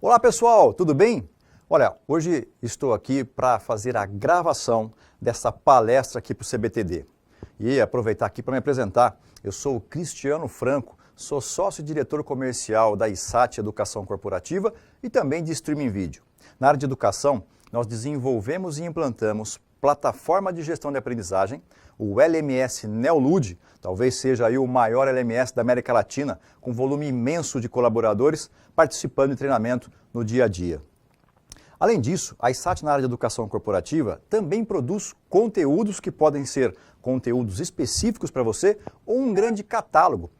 Olá pessoal, tudo bem? Olha, hoje estou aqui para fazer a gravação dessa palestra aqui para o CBTD. E aproveitar aqui para me apresentar, eu sou o Cristiano Franco, sou sócio e diretor comercial da ISAT Educação Corporativa e também de Streaming Vídeo. Na área de educação, nós desenvolvemos e implantamos plataforma de gestão de aprendizagem, o LMS Neolude, talvez seja aí o maior LMS da América Latina, com volume imenso de colaboradores participando de treinamento no dia a dia. Além disso, a ISAT na área de educação corporativa também produz conteúdos que podem ser conteúdos específicos para você ou um grande catálogo.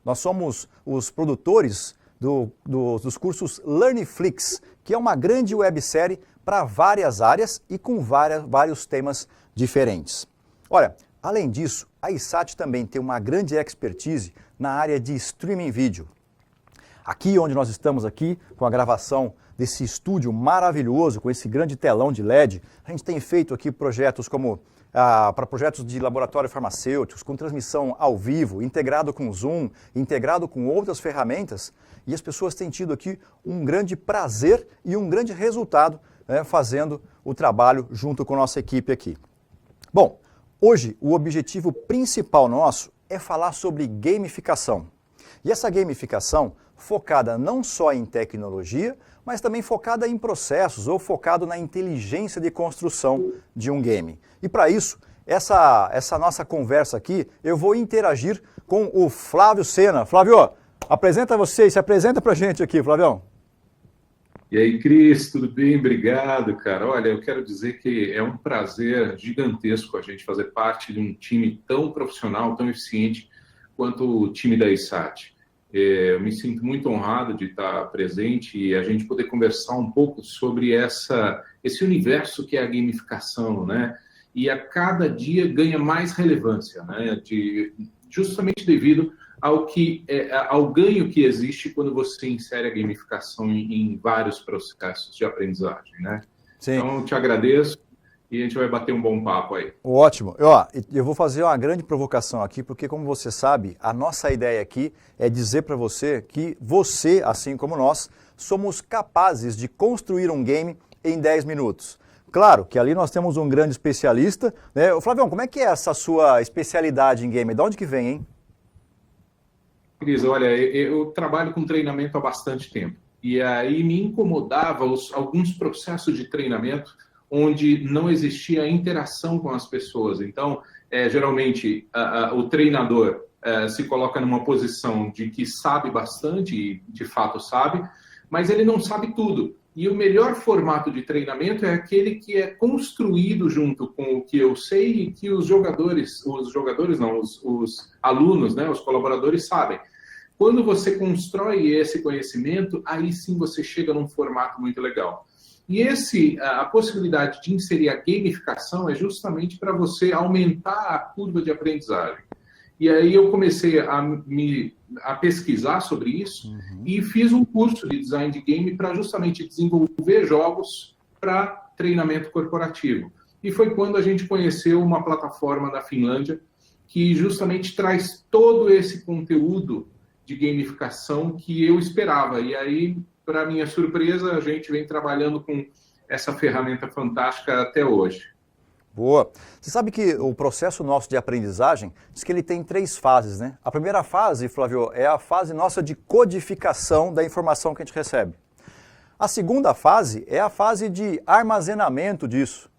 Nós somos os produtores dos cursos LearnFlix, que é uma grande websérie para várias áreas e com vários temas diferentes. Olha, além disso, a ISAT também tem uma grande expertise na área de streaming vídeo. Aqui onde nós estamos aqui, com a gravação desse estúdio maravilhoso, com esse grande telão de LED, a gente tem feito aqui projetos como para projetos de laboratório farmacêuticos, com transmissão ao vivo, integrado com Zoom, integrado com outras ferramentas, e as pessoas têm tido aqui um grande prazer e um grande resultado fazendo o trabalho junto com a nossa equipe aqui. Bom, hoje o objetivo principal nosso é falar sobre gamificação. E essa gamificação focada não só em tecnologia, mas também focada em processos ou focado na inteligência de construção de um game. E para isso, essa nossa conversa aqui, eu vou interagir com o Flávio Sena. Flávio, se apresenta pra gente aqui, Flavião. E aí, Cris, tudo bem? Obrigado, cara. Olha, eu quero dizer que é um prazer gigantesco a gente fazer parte de um time tão profissional, tão eficiente quanto o time da ISAT. Eu me sinto muito honrado de estar presente e a gente poder conversar um pouco sobre esse universo que é a gamificação, né? E a cada dia ganha mais relevância, né? Justamente devido ao ganho que existe quando você insere a gamificação em vários processos de aprendizagem, né? Sim. Então, eu te agradeço e a gente vai bater um bom papo aí. Ótimo. Eu vou fazer uma grande provocação aqui, porque como você sabe, a nossa ideia aqui é dizer para você que você, assim como nós, somos capazes de construir um game em 10 minutos. Claro que ali nós temos um grande especialista, né? Flavião, como é que é essa sua especialidade em game? De onde que vem, hein? Cris, olha, eu trabalho com treinamento há bastante tempo. E aí me incomodava alguns processos de treinamento onde não existia interação com as pessoas. Então, geralmente, o treinador se coloca numa posição de que sabe bastante, e de fato sabe, mas ele não sabe tudo. E o melhor formato de treinamento é aquele que é construído junto com o que eu sei e que os alunos, né, os colaboradores sabem. Quando você constrói esse conhecimento, aí sim você chega num formato muito legal. E a possibilidade de inserir a gamificação é justamente para você aumentar a curva de aprendizagem. E aí eu comecei a pesquisar sobre isso e fiz um curso de design de game para justamente desenvolver jogos para treinamento corporativo. E foi quando a gente conheceu uma plataforma da Finlândia que justamente traz todo esse conteúdo de gamificação que eu esperava. E aí, para minha surpresa, a gente vem trabalhando com essa ferramenta fantástica até hoje. Boa. Você sabe que o processo nosso de aprendizagem diz que ele tem 3 fases, né? A primeira fase, Flávio, é a fase nossa de codificação da informação que a gente recebe. A segunda fase é a fase de armazenamento disso.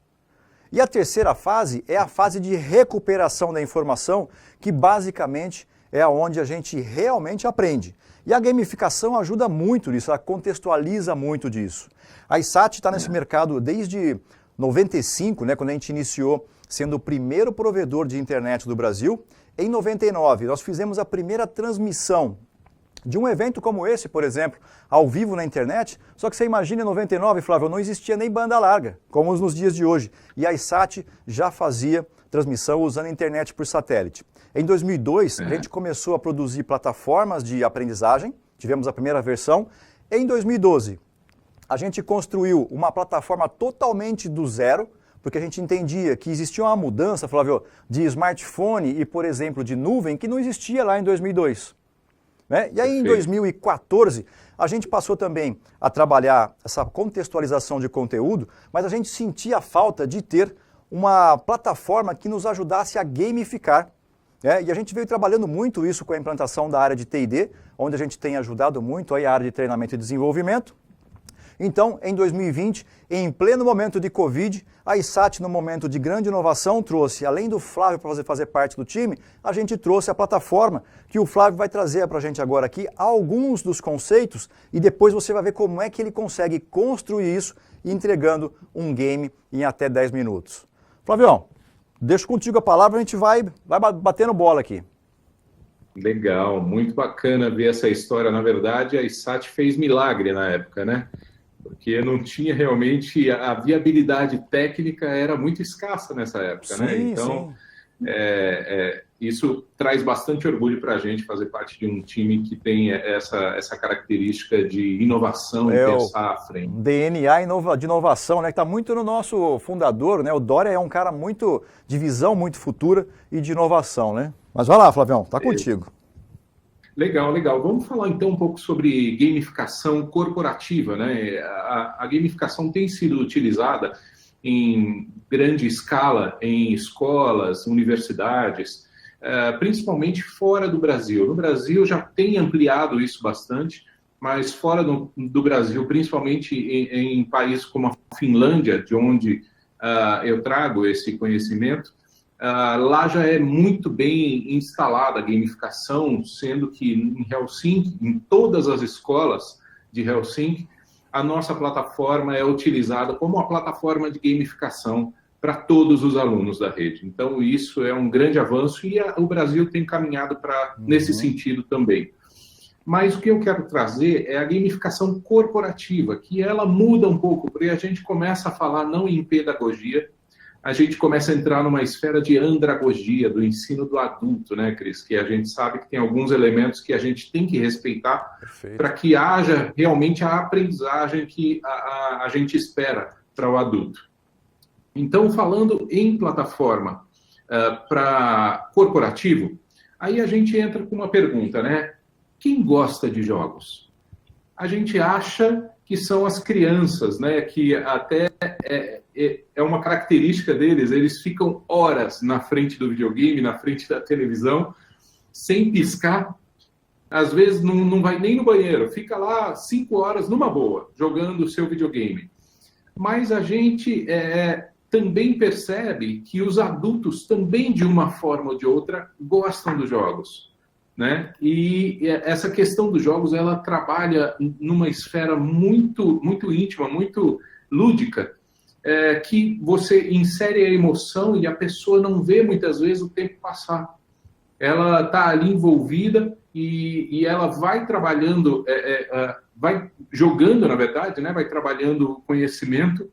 E a terceira fase é a fase de recuperação da informação, que basicamente é onde a gente realmente aprende. E a gamificação ajuda muito nisso, ela contextualiza muito disso. A ISAT está nesse mercado desde 95, né, quando a gente iniciou sendo o primeiro provedor de internet do Brasil. Em 99, nós fizemos a primeira transmissão de um evento como esse, por exemplo, ao vivo na internet. Só que você imagina, em 99, Flávio, não existia nem banda larga, como nos dias de hoje. E a ISAT já fazia transmissão usando a internet por satélite. Em 2002, a gente começou a produzir plataformas de aprendizagem, tivemos a primeira versão. Em 2012, a gente construiu uma plataforma totalmente do zero, porque a gente entendia que existia uma mudança, Flávio, de smartphone e, por exemplo, de nuvem, que não existia lá em 2002. Né? E aí, em 2014, A gente passou também a trabalhar essa contextualização de conteúdo, mas a gente sentia a falta de ter uma plataforma que nos ajudasse a gamificar. E a gente veio trabalhando muito isso com a implantação da área de T&D, onde a gente tem ajudado muito aí a área de treinamento e desenvolvimento. Então, em 2020, em pleno momento de Covid, a ISAT, no momento de grande inovação, trouxe, além do Flávio para fazer parte do time, a gente trouxe a plataforma que o Flávio vai trazer para a gente agora aqui, alguns dos conceitos, e depois você vai ver como é que ele consegue construir isso, entregando um game em até 10 minutos. Flavião, deixo contigo a palavra, a gente vai batendo bola aqui. Legal, muito bacana ver essa história. Na verdade, a ISAT fez milagre na época, né? Porque não tinha realmente, a viabilidade técnica era muito escassa nessa época, sim, né? Então, isso traz bastante orgulho para a gente fazer parte de um time que tem essa característica de inovação e pensar à frente. DNA de inovação, né? Que está muito no nosso fundador, né? O Dória é um cara muito de visão, muito futura e de inovação, né? Mas vai lá, Flavião, tá contigo. Legal, legal. Vamos falar então um pouco sobre gamificação corporativa, né? A gamificação tem sido utilizada em grande escala em escolas, universidades, principalmente fora do Brasil. No Brasil já tem ampliado isso bastante, mas fora do Brasil, principalmente em países como a Finlândia, de onde eu trago esse conhecimento, lá já é muito bem instalada a gamificação, sendo que em Helsinki, em todas as escolas de Helsinki, a nossa plataforma é utilizada como uma plataforma de gamificação para todos os alunos da rede. Então, isso é um grande avanço e o Brasil tem caminhado nesse sentido também. Mas o que eu quero trazer é a gamificação corporativa, que ela muda um pouco, porque a gente começa a falar não em pedagogia, a gente começa a entrar numa esfera de andragogia, do ensino do adulto, né, Cris? Que a gente sabe que tem alguns elementos que a gente tem que respeitar para que haja realmente a aprendizagem que a gente espera para o adulto. Então, falando em plataforma para corporativo, aí a gente entra com uma pergunta, né? Quem gosta de jogos? A gente acha que são as crianças, né? Que até é uma característica deles, eles ficam horas na frente do videogame, na frente da televisão, sem piscar. Às vezes não vai nem no banheiro, fica lá 5 horas numa boa, jogando o seu videogame. Mas a gente também percebe que os adultos também, de uma forma ou de outra, gostam dos jogos, né? E essa questão dos jogos, ela trabalha numa esfera muito, muito íntima, muito lúdica, que você insere a emoção e a pessoa não vê muitas vezes o tempo passar. Ela está ali envolvida e ela vai trabalhando, vai jogando, na verdade, né? Vai trabalhando o conhecimento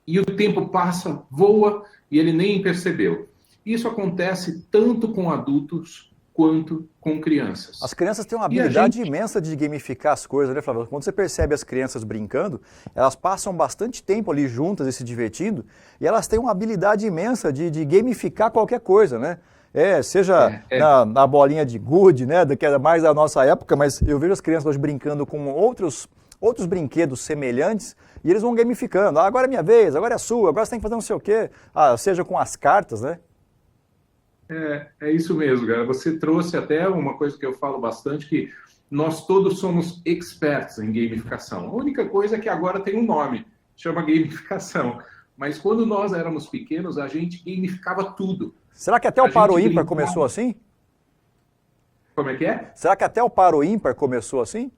e o tempo passa, voa e ele nem percebeu. Isso acontece tanto com adultos quanto com crianças. As crianças têm uma habilidade imensa de gamificar as coisas, né, Flávio? Quando você percebe as crianças brincando, elas passam bastante tempo ali juntas e se divertindo, e elas têm uma habilidade imensa de gamificar qualquer coisa, né? Seja na bolinha de gude, né, que era mais da nossa época, mas eu vejo as crianças hoje brincando com outros brinquedos semelhantes, e eles vão gamificando. Agora é minha vez, agora é a sua, agora você tem que fazer não sei o quê. Seja com as cartas, né? É isso mesmo, cara. Você trouxe até uma coisa que eu falo bastante, que nós todos somos experts em gamificação. A única coisa é que agora tem um nome, chama gamificação. Mas quando nós éramos pequenos, a gente gamificava tudo. Será que até o Paro Ímpar começou assim? Como é que é? Será que até o Paro Ímpar começou assim?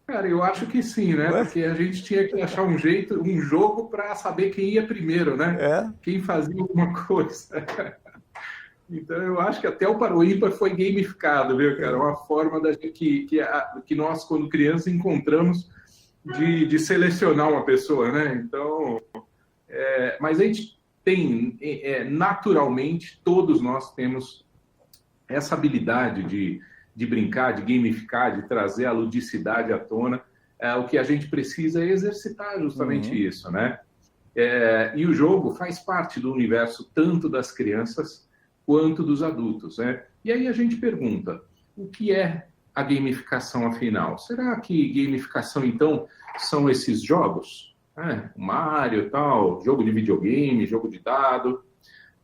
Cara, eu acho que sim, né? Porque a gente tinha que achar um jeito, um jogo para saber quem ia primeiro, né? Quem fazia alguma coisa. Então, eu acho que até o Paro Ímpar foi gamificado, viu, cara? Uma forma que nós, quando crianças, encontramos de selecionar uma pessoa, né? Então, mas a gente tem, naturalmente, todos nós temos essa habilidade de brincar, de gamificar, de trazer a ludicidade à tona. O que a gente precisa é exercitar justamente isso, né? E o jogo faz parte do universo tanto das crianças quanto dos adultos, né? E aí a gente pergunta, o que é a gamificação afinal? Será que gamificação, então, são esses jogos? Mario e tal, jogo de videogame, jogo de dado?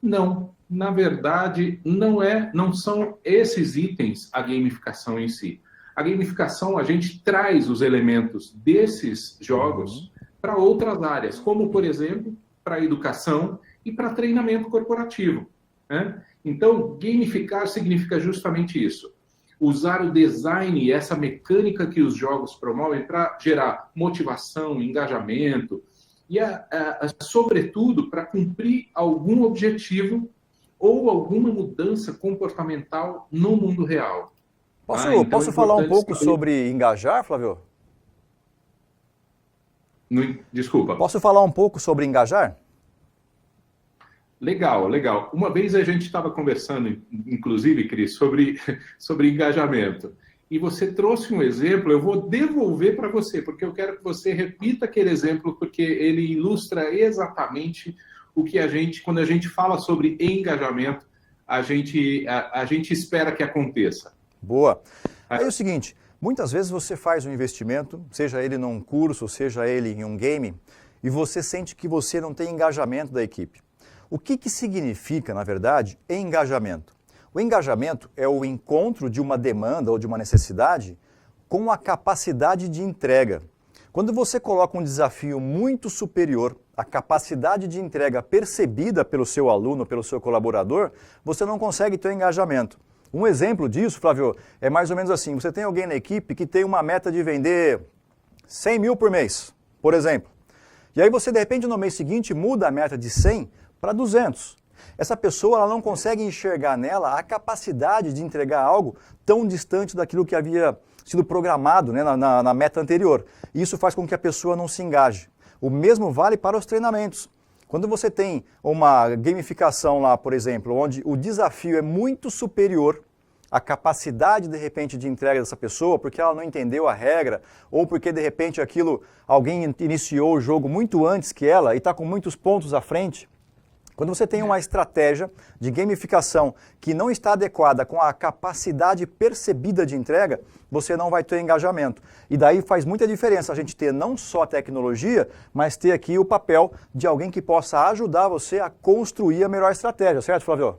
Não, na verdade, não são esses itens a gamificação em si. A gamificação, a gente traz os elementos desses jogos para outras áreas, como, por exemplo, para a educação e para treinamento corporativo, né? Então, gamificar significa justamente isso. Usar o design e essa mecânica que os jogos promovem para gerar motivação, engajamento e, sobretudo, para cumprir algum objetivo ou alguma mudança comportamental no mundo real. Posso falar um pouco sobre engajar, Flávio? Desculpa. Posso falar um pouco sobre engajar? Legal, legal. Uma vez a gente estava conversando, inclusive, Cris, sobre engajamento. E você trouxe um exemplo, eu vou devolver para você, porque eu quero que você repita aquele exemplo, porque ele ilustra exatamente o que quando a gente fala sobre engajamento, a gente espera que aconteça. Boa. Aí é o seguinte, muitas vezes você faz um investimento, seja ele num curso, seja ele em um game, e você sente que você não tem engajamento da equipe. O que significa, na verdade, engajamento? O engajamento é o encontro de uma demanda ou de uma necessidade com a capacidade de entrega. Quando você coloca um desafio muito superior à capacidade de entrega percebida pelo seu aluno, pelo seu colaborador, você não consegue ter engajamento. Um exemplo disso, Flávio, é mais ou menos assim, você tem alguém na equipe que tem uma meta de vender 100 mil por mês, por exemplo. E aí você, de repente, no mês seguinte, muda a meta de 100 para 200. Essa pessoa ela não consegue enxergar nela a capacidade de entregar algo tão distante daquilo que havia sido programado, né, na meta anterior. E isso faz com que a pessoa não se engaje. O mesmo vale para os treinamentos. Quando você tem uma gamificação lá, por exemplo, onde o desafio é muito superior à capacidade, de repente, de entrega dessa pessoa, porque ela não entendeu a regra, ou porque, de repente, alguém iniciou o jogo muito antes que ela e está com muitos pontos à frente. Quando você tem uma estratégia de gamificação que não está adequada com a capacidade percebida de entrega, você não vai ter engajamento. E daí faz muita diferença a gente ter não só a tecnologia, mas ter aqui o papel de alguém que possa ajudar você a construir a melhor estratégia, certo, Flávio?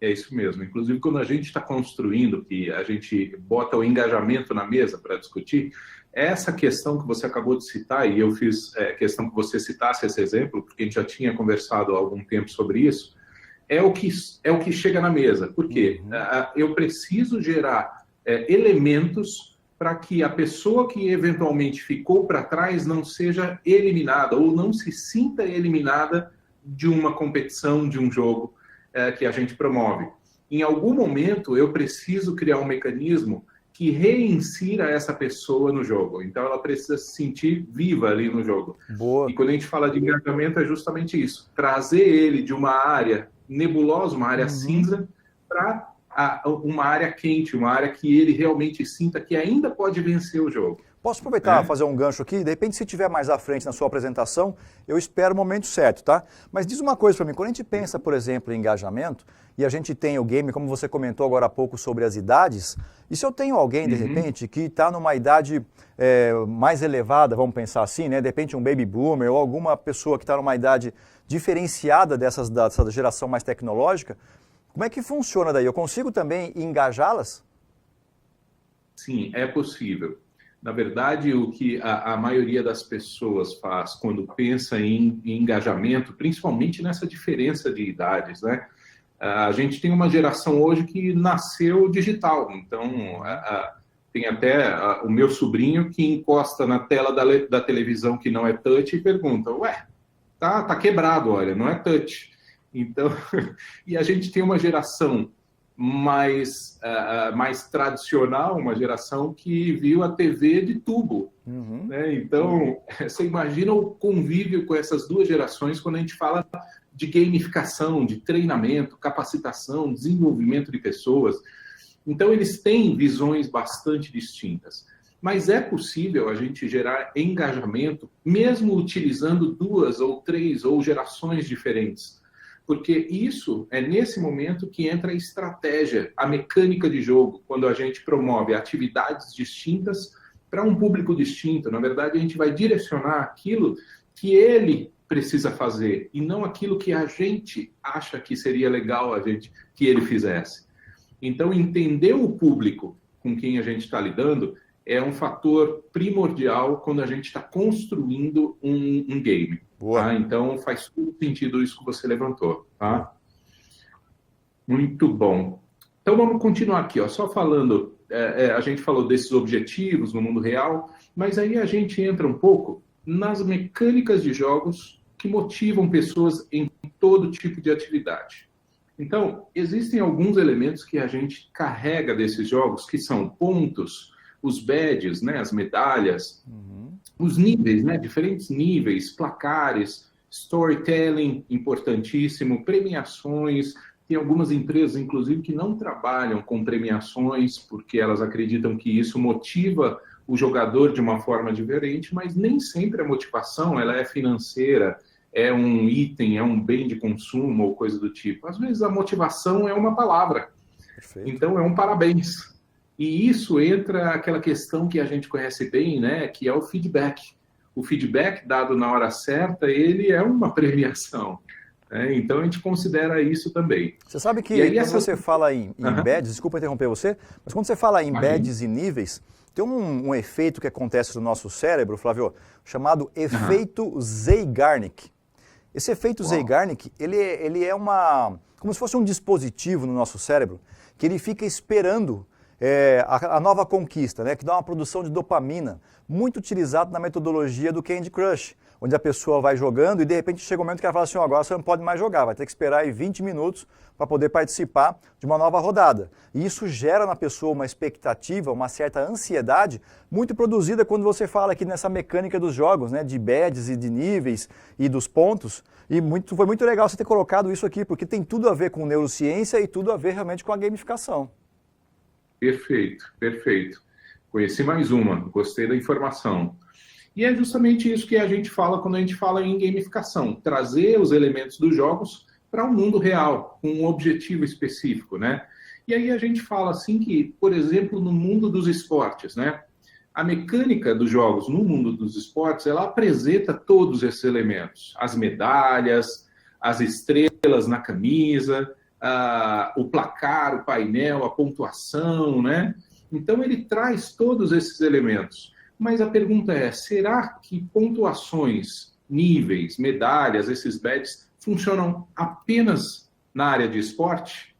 É isso mesmo. Inclusive, quando a gente está construindo, que a gente bota o engajamento na mesa para discutir, essa questão que você acabou de citar, e eu fiz questão que você citasse esse exemplo, porque a gente já tinha conversado há algum tempo sobre isso, é o que chega na mesa. Por quê? Eu preciso gerar elementos para que a pessoa que eventualmente ficou para trás não seja eliminada ou não se sinta eliminada de uma competição, de um jogo que a gente promove. Em algum momento, eu preciso criar um mecanismo que reinsira essa pessoa no jogo. Então, ela precisa se sentir viva ali no jogo. Boa. E quando a gente fala de engajamento, é justamente isso. Trazer ele de uma área nebulosa, uma área cinza, para uma área quente, uma área que ele realmente sinta que ainda pode vencer o jogo. Posso aproveitar e fazer um gancho aqui? De repente, se tiver mais à frente na sua apresentação, eu espero o momento certo, tá? Mas diz uma coisa para mim, quando a gente pensa, por exemplo, em engajamento, e a gente tem o game, como você comentou agora há pouco sobre as idades, e se eu tenho alguém, de repente, que está numa idade mais elevada, vamos pensar assim, né? De repente um baby boomer ou alguma pessoa que está numa idade diferenciada dessa geração mais tecnológica, como é que funciona daí? Eu consigo também engajá-las? Sim, é possível. Na verdade, o que a maioria das pessoas faz quando pensa em engajamento, principalmente nessa diferença de idades, né? A gente tem uma geração hoje que nasceu digital, então tem até o meu sobrinho que encosta na tela da televisão que não é touch e pergunta, ué, tá quebrado, olha, não é touch. Então, e a gente tem uma geração mais tradicional, uma geração que viu a TV de tubo. Né? Então, você imagina o convívio com essas duas gerações quando a gente fala de gamificação, de treinamento, capacitação, desenvolvimento de pessoas. Então, eles têm visões bastante distintas. Mas é possível a gente gerar engajamento, mesmo utilizando duas ou três ou gerações diferentes. porque isso é nesse momento que entra a estratégia, a mecânica de jogo, quando a gente promove atividades distintas para um público distinto. Na verdade, a gente vai direcionar aquilo que ele precisa fazer e não aquilo que a gente acha que seria legal que ele fizesse. Então, entender o público com quem a gente está lidando é um fator primordial quando a gente está construindo um game. Tá? Então, faz todo sentido isso que você levantou. Tá? Muito bom. Então, vamos continuar aqui. Ó. Só falando, a gente falou desses objetivos no mundo real, mas aí a gente entra um pouco nas mecânicas de jogos que motivam pessoas em todo tipo de atividade. Então, existem alguns elementos que a gente carrega desses jogos, que são pontos, os badges, né, as medalhas, os níveis, né, diferentes níveis, placares, storytelling, importantíssimo, premiações. Tem algumas empresas, inclusive, que não trabalham com premiações, porque elas acreditam que isso motiva o jogador de uma forma diferente, mas nem sempre a motivação ela é financeira, é um item, é um bem de consumo ou coisa do tipo. Às vezes a motivação é uma palavra. Perfeito. Então é um parabéns. E isso entra aquela questão que a gente conhece bem, né, que é o feedback. O feedback dado na hora certa, ele é uma premiação. Né? Então a gente considera isso também. Você sabe que quando você fala em badges, desculpa interromper você, mas quando você fala em badges e níveis, tem um efeito que acontece no nosso cérebro, Flávio, chamado efeito Zeigarnik. Esse efeito Zeigarnik, ele é como se fosse um dispositivo no nosso cérebro, que ele fica esperando a nova conquista, né, que dá uma produção de dopamina, muito utilizado na metodologia do Candy Crush, onde a pessoa vai jogando e de repente chega um momento que ela fala assim, agora você não pode mais jogar, vai ter que esperar aí 20 minutos para poder participar de uma nova rodada. E isso gera na pessoa uma expectativa, uma certa ansiedade, muito produzida quando você fala aqui nessa mecânica dos jogos, né, de badges e de níveis e dos pontos. E foi muito legal você ter colocado isso aqui, porque tem tudo a ver com neurociência e tudo a ver realmente com a gamificação. Perfeito, perfeito. Conheci mais uma, gostei da informação. E é justamente isso que a gente fala quando a gente fala em gamificação, trazer os elementos dos jogos para o mundo real, com um objetivo específico, né? E aí a gente fala assim que, por exemplo, no mundo dos esportes, né? A mecânica dos jogos no mundo dos esportes, ela apresenta todos esses elementos. As medalhas, as estrelas na camisa, o placar, o painel, a pontuação, né? Então ele traz todos esses elementos. Mas a pergunta é, será que pontuações, níveis, medalhas, esses badges, funcionam apenas na área de esporte?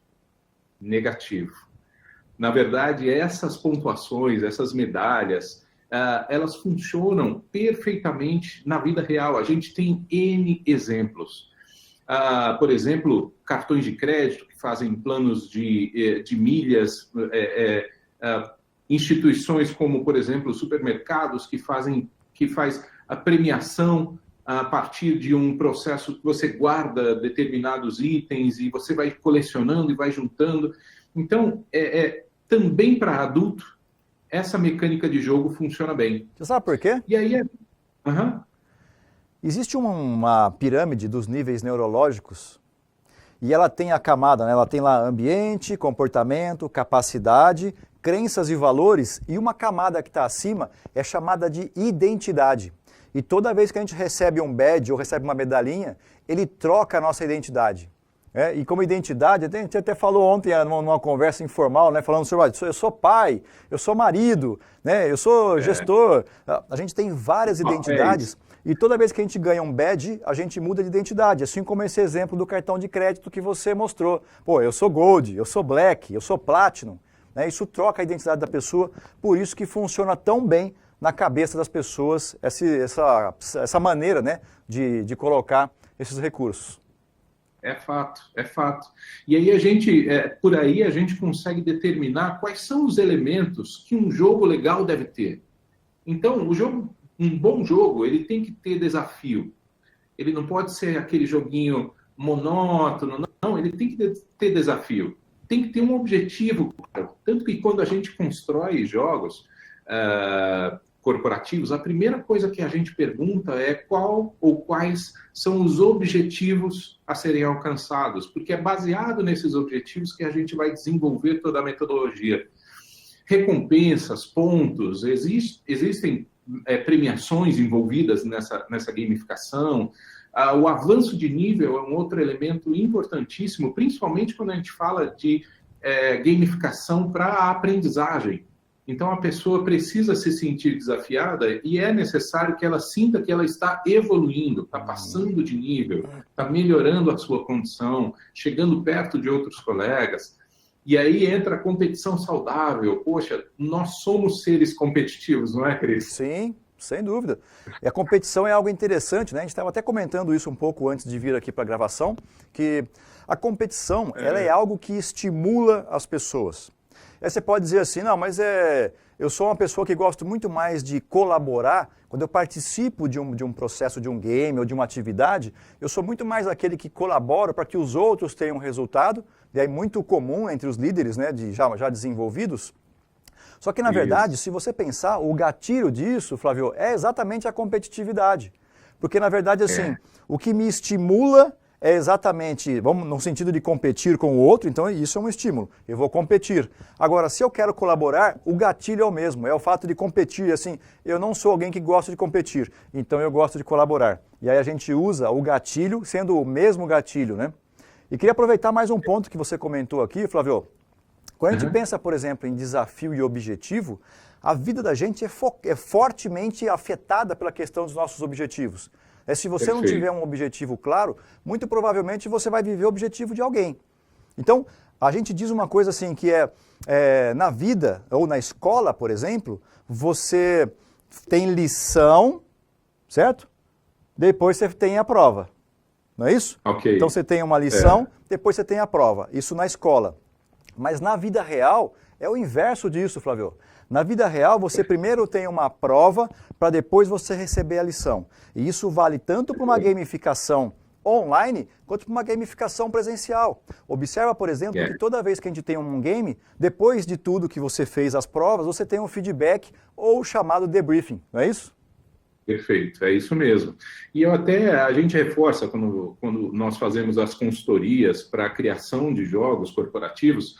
Negativo. Na verdade, essas pontuações, essas medalhas, elas funcionam perfeitamente na vida real. A gente tem N exemplos. Por exemplo, cartões de crédito que fazem planos de milhas, instituições como, por exemplo, supermercados que faz a premiação a partir de um processo que você guarda determinados itens e você vai colecionando e vai juntando. Então, também para adulto, essa mecânica de jogo funciona bem. Você sabe por quê? E aí Existe uma pirâmide dos níveis neurológicos e ela tem a camada, né? Ela tem lá ambiente, comportamento, capacidade, crenças e valores, e uma camada que está acima é chamada de identidade. E toda vez que a gente recebe um badge ou recebe uma medalhinha, ele troca a nossa identidade. E como identidade, a gente até falou ontem numa conversa informal, né, falando sobre, eu sou pai, eu sou marido, né, eu sou gestor. A gente tem várias identidades e toda vez que a gente ganha um badge, a gente muda de identidade. Assim como esse exemplo do cartão de crédito que você mostrou. Pô, eu sou Gold, eu sou Black, eu sou Platinum. Né, isso troca a identidade da pessoa, por isso que funciona tão bem na cabeça das pessoas essa maneira, né, de colocar esses recursos. É fato, é fato. E aí por aí a gente consegue determinar quais são os elementos que um jogo legal deve ter. Então, um bom jogo, ele tem que ter desafio. Ele não pode ser aquele joguinho monótono, não, ele tem que ter desafio. Tem que ter um objetivo, claro. Tanto que quando a gente constrói jogos, corporativos, a primeira coisa que a gente pergunta é qual ou quais são os objetivos a serem alcançados, porque é baseado nesses objetivos que a gente vai desenvolver toda a metodologia. Recompensas, pontos, existem premiações envolvidas nessa gamificação. O avanço de nível é um outro elemento importantíssimo, principalmente quando a gente fala de gamificação para a aprendizagem. Então, a pessoa precisa se sentir desafiada e é necessário que ela sinta que ela está evoluindo, está passando de nível, está melhorando a sua condição, chegando perto de outros colegas. E aí entra a competição saudável. Poxa, nós somos seres competitivos, não é, Cris? Sim, sem dúvida. E a competição é algo interessante, né? A gente estava até comentando isso um pouco antes de vir aqui para a gravação, que a competição ela é algo que estimula as pessoas. Aí você pode dizer assim, não, mas eu sou uma pessoa que gosto muito mais de colaborar. Quando eu participo de um processo, de um game ou de uma atividade, eu sou muito mais aquele que colabora para que os outros tenham resultado. E é muito comum entre os líderes, né, já desenvolvidos. Só que, na verdade, se você pensar, o gatilho disso, Flávio, é exatamente a competitividade. Porque, na verdade, assim, o que me estimula é exatamente, vamos no sentido de competir com o outro, então isso é um estímulo, eu vou competir. Agora, se eu quero colaborar, o gatilho é o mesmo, é o fato de competir, assim, eu não sou alguém que gosta de competir, então eu gosto de colaborar. E aí a gente usa o gatilho sendo o mesmo gatilho, né? E queria aproveitar mais um ponto que você comentou aqui, Flávio. Quando a gente pensa, por exemplo, em desafio e objetivo, a vida da gente é fortemente afetada pela questão dos nossos objetivos. Se você não tiver um objetivo claro, muito provavelmente você vai viver o objetivo de alguém. Então, a gente diz uma coisa assim, que na vida, ou na escola, por exemplo, você tem lição, certo? Depois você tem a prova, não é isso? Okay. Então você tem uma lição, depois você tem a prova, isso na escola. Mas na vida real, é o inverso disso, Flávio. Na vida real, você primeiro tem uma prova para depois você receber a lição. E isso vale tanto para uma gamificação online quanto para uma gamificação presencial. Observa, por exemplo, que toda vez que a gente tem um game, depois de tudo que você fez as provas, você tem um feedback ou o chamado debriefing, não é isso? Perfeito, é isso mesmo. E a gente reforça quando nós fazemos as consultorias para a criação de jogos corporativos,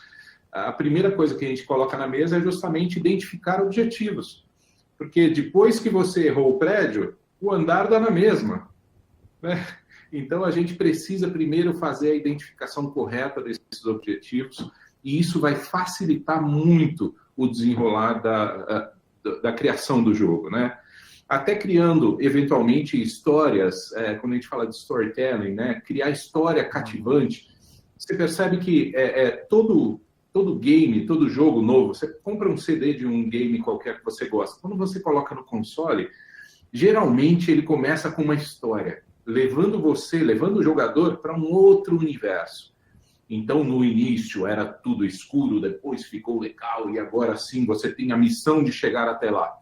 a primeira coisa que a gente coloca na mesa é justamente identificar objetivos. Porque depois que você errou o prédio, o andar dá na mesma, né? Então, a gente precisa primeiro fazer a identificação correta desses objetivos e isso vai facilitar muito o desenrolar da criação do jogo, né? Até criando, eventualmente, histórias, quando a gente fala de storytelling, né? Criar história cativante, você percebe que todo game, todo jogo novo, você compra um CD de um game qualquer que você gosta, quando você coloca no console, geralmente ele começa com uma história, levando o jogador para um outro universo. Então, no início era tudo escuro, depois ficou legal, e agora sim você tem a missão de chegar até lá.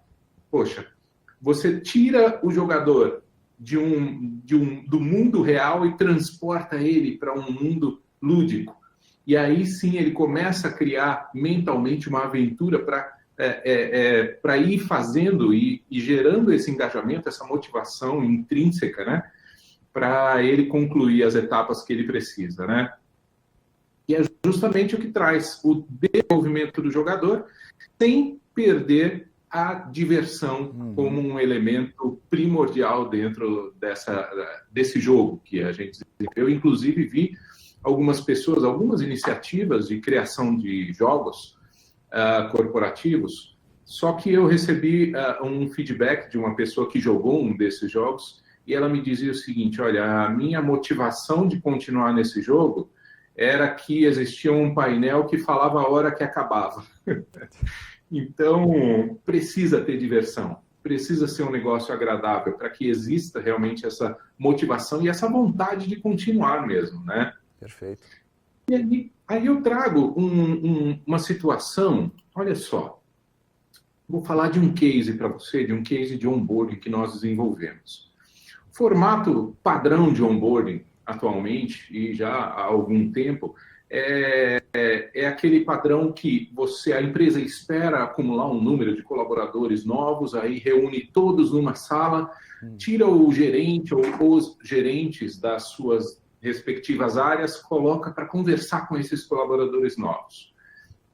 Poxa, você tira o jogador do mundo real e transporta ele para um mundo lúdico. E aí sim ele começa a criar mentalmente uma aventura para ir fazendo e gerando esse engajamento, essa motivação intrínseca, né? Para ele concluir as etapas que ele precisa, né? E é justamente o que traz o desenvolvimento do jogador sem perder a diversão como um elemento primordial dentro desse jogo que a gente desenvolveu. Eu, inclusive, vi algumas iniciativas de criação de jogos corporativos, só que eu recebi um feedback de uma pessoa que jogou um desses jogos e ela me dizia o seguinte: olha, a minha motivação de continuar nesse jogo era que existia um painel que falava a hora que acabava. Então, precisa ter diversão, precisa ser um negócio agradável para que exista realmente essa motivação e essa vontade de continuar mesmo, né? Perfeito. E aí eu trago uma situação, olha só, vou falar de um case para você, de um case de onboarding que nós desenvolvemos. O formato padrão de onboarding atualmente, e já há algum tempo, é aquele padrão que a empresa espera acumular um número de colaboradores novos, aí reúne todos numa sala, tira o gerente ou os gerentes das suas respectivas áreas, coloca para conversar com esses colaboradores novos.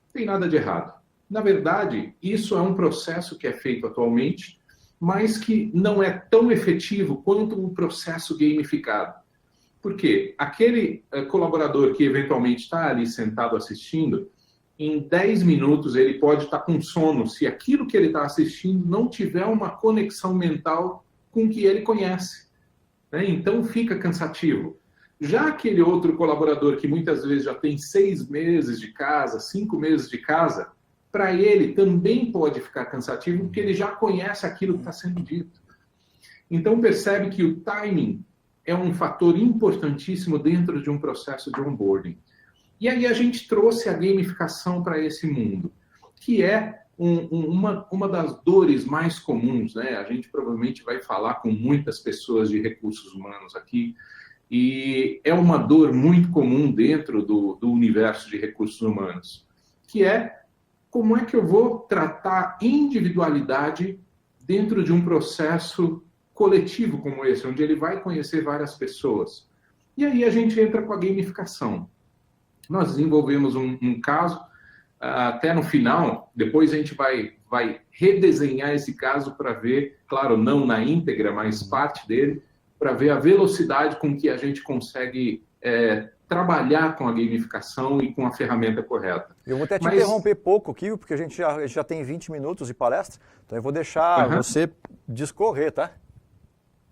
Não tem nada de errado. Na verdade, isso é um processo que é feito atualmente, mas que não é tão efetivo quanto o processo gamificado. Por quê? Aquele colaborador que eventualmente está ali sentado assistindo, em 10 minutos ele pode estar com sono se aquilo que ele está assistindo não tiver uma conexão mental com o que ele conhece, né? Então fica cansativo. Já aquele outro colaborador que muitas vezes já tem 6 meses de casa, 5 meses de casa, para ele também pode ficar cansativo, porque ele já conhece aquilo que está sendo dito. Então percebe que o timing é um fator importantíssimo dentro de um processo de onboarding. E aí a gente trouxe a gamificação para esse mundo, que é uma das dores mais comuns, né? A gente provavelmente vai falar com muitas pessoas de recursos humanos aqui, e é uma dor muito comum dentro do universo de recursos humanos, que é como é que eu vou tratar individualidade dentro de um processo coletivo como esse, onde ele vai conhecer várias pessoas. E aí a gente entra com a gamificação. Nós desenvolvemos um caso, até no final, depois a gente vai redesenhar esse caso para ver, claro, não na íntegra, mas parte dele, para ver a velocidade com que a gente consegue trabalhar com a gamificação e com a ferramenta correta. Eu vou até te interromper pouco aqui, porque a gente já tem 20 minutos de palestra, então eu vou deixar você discorrer, tá?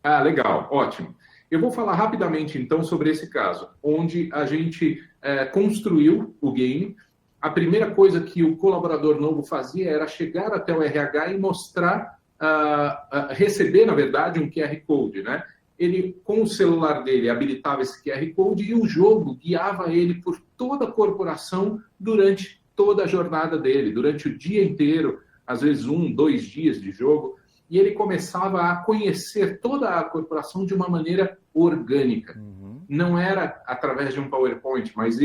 Ah, legal, ótimo. Eu vou falar rapidamente, então, sobre esse caso, onde a gente construiu o game. A primeira coisa que o colaborador novo fazia era chegar até o RH e mostrar, receber, na verdade, um QR Code, né? Ele, com o celular dele, habilitava esse QR Code e o jogo guiava ele por toda a corporação durante toda a jornada dele, durante o dia inteiro, às vezes 1, 2 dias de jogo, e ele começava a conhecer toda a corporação de uma maneira orgânica. Não era através de um PowerPoint, mas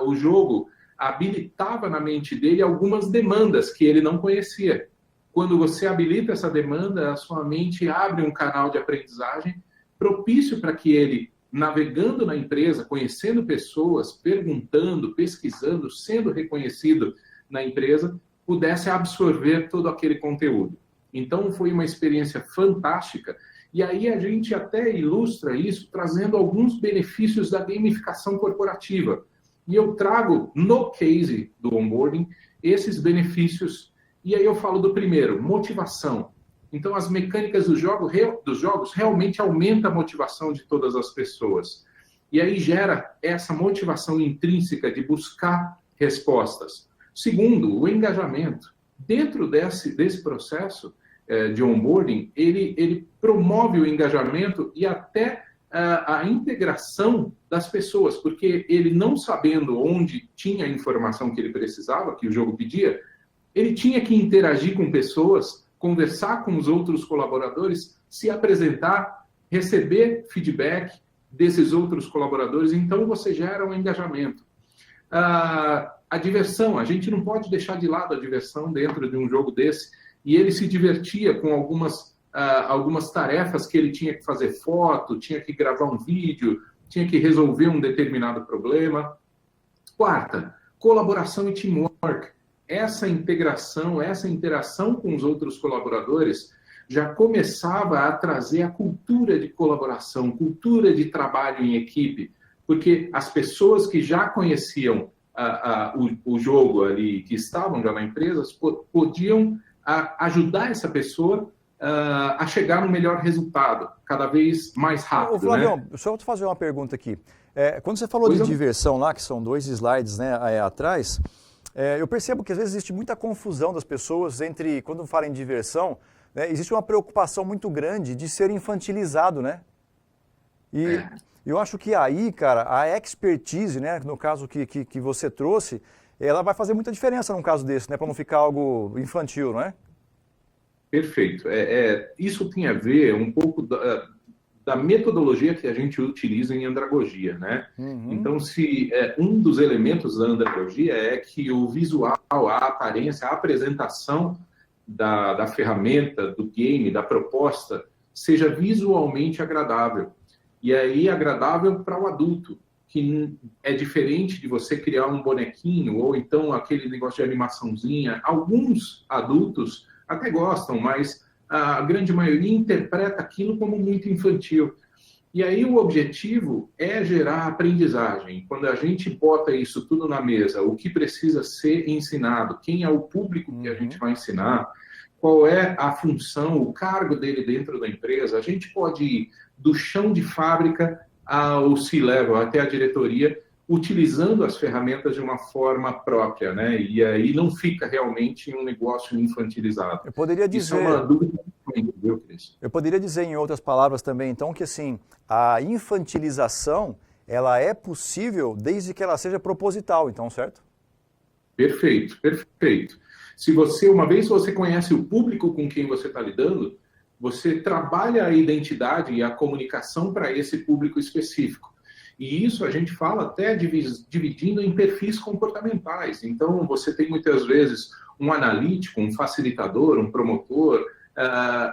o jogo habilitava na mente dele algumas demandas que ele não conhecia. Quando você habilita essa demanda, a sua mente abre um canal de aprendizagem propício para que ele, navegando na empresa, conhecendo pessoas, perguntando, pesquisando, sendo reconhecido na empresa, pudesse absorver todo aquele conteúdo. Então, foi uma experiência fantástica. E aí a gente até ilustra isso trazendo alguns benefícios da gamificação corporativa. E eu trago, no case do onboarding, esses benefícios. E aí eu falo do primeiro, motivação. Então, as mecânicas dos jogos realmente aumentam a motivação de todas as pessoas. E aí gera essa motivação intrínseca de buscar respostas. Segundo, o engajamento. Dentro desse processo de onboarding, ele promove o engajamento e até a integração das pessoas, porque ele, não sabendo onde tinha a informação que ele precisava, que o jogo pedia, ele tinha que interagir com pessoas, conversar com os outros colaboradores, se apresentar, receber feedback desses outros colaboradores. Então, você gera um engajamento. A diversão, a gente não pode deixar de lado a diversão dentro de um jogo desse, e ele se divertia com algumas tarefas que ele tinha que fazer foto, tinha que gravar um vídeo, tinha que resolver um determinado problema. Quarta, colaboração e teamwork. Essa integração, essa interação com os outros colaboradores já começava a trazer a cultura de colaboração, cultura de trabalho em equipe, porque as pessoas que já conheciam o jogo ali, que estavam já na empresa, podiam ajudar essa pessoa a chegar no melhor resultado, cada vez mais rápido. Ô, Flavião, né? Só vou te fazer uma pergunta aqui. Quando você falou de diversão lá, que são 2 slides, né, atrás, eu percebo que às vezes existe muita confusão das pessoas entre, quando falam em diversão, né, existe uma preocupação muito grande de ser infantilizado, né? E eu acho que aí, cara, a expertise, né, no caso que você trouxe, ela vai fazer muita diferença num caso desse, né, para não ficar algo infantil, não é? Perfeito. Isso tem a ver um pouco da metodologia que a gente utiliza em andragogia, né? Então, se um dos elementos da andragogia é que o visual, a aparência, a apresentação da ferramenta, do game, da proposta, seja visualmente agradável. E aí, agradável para o adulto, que é diferente de você criar um bonequinho ou então aquele negócio de animaçãozinha. Alguns adultos até gostam, mas a grande maioria interpreta aquilo como muito infantil. E aí o objetivo é gerar aprendizagem. Quando a gente bota isso tudo na mesa, o que precisa ser ensinado, quem é o público que a gente vai ensinar, qual é a função, o cargo dele dentro da empresa, a gente pode ir do chão de fábrica ao C-level, até a diretoria, utilizando as ferramentas de uma forma própria, né? E aí não fica realmente um negócio infantilizado. Eu poderia dizer... Isso é uma dúvida, viu, Cris? Eu poderia dizer em outras palavras também, então, que assim, a infantilização, ela é possível desde que ela seja proposital, então, certo? Perfeito, perfeito. Se você, uma vez você conhece o público com quem você está lidando, você trabalha a identidade e a comunicação para esse público específico. E isso a gente fala até dividindo em perfis comportamentais. Então, você tem muitas vezes um analítico, um facilitador, um promotor,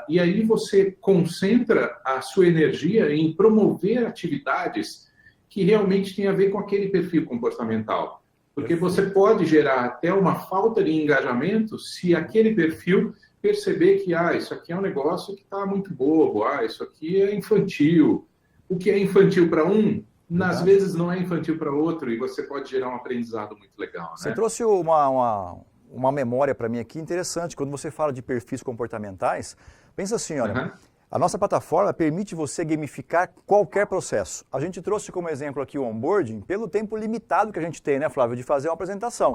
e aí você concentra a sua energia em promover atividades que realmente têm a ver com aquele perfil comportamental. Porque você pode gerar até uma falta de engajamento se aquele perfil perceber que isso aqui é um negócio que está muito bobo, isso aqui é infantil. O que é infantil para um, às vezes não é infantil para outro, e você pode gerar um aprendizado muito legal. Né? Você trouxe uma memória para mim aqui interessante. Quando você fala de perfis comportamentais, pensa assim, olha, a nossa plataforma permite você gamificar qualquer processo. A gente trouxe como exemplo aqui o onboarding pelo tempo limitado que a gente tem, né, Flávio, de fazer uma apresentação.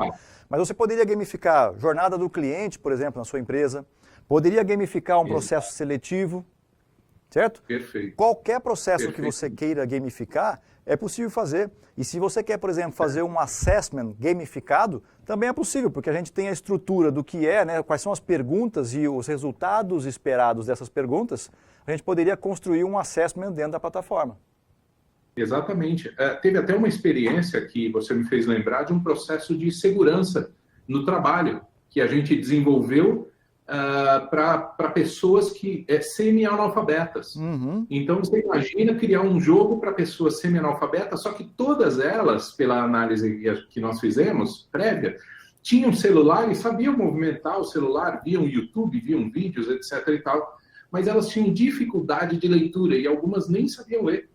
Mas você poderia gamificar jornada do cliente, por exemplo, na sua empresa. Poderia gamificar um processo seletivo, certo? Perfeito. Qualquer processo que você queira gamificar, é possível fazer. E se você quer, por exemplo, fazer um assessment gamificado, também é possível, porque a gente tem a estrutura do que é, né, quais são as perguntas e os resultados esperados dessas perguntas, a gente poderia construir um assessment dentro da plataforma. Exatamente. Teve até uma experiência que você me fez lembrar de um processo de segurança no trabalho, que a gente desenvolveu para pessoas que semi-analfabetas. Então, você imagina criar um jogo para pessoas semi-analfabetas, só que todas elas, pela análise que nós fizemos, prévia, tinham celular e sabiam movimentar o celular, viam YouTube, viam vídeos, etc. e tal, mas elas tinham dificuldade de leitura e algumas nem sabiam ler.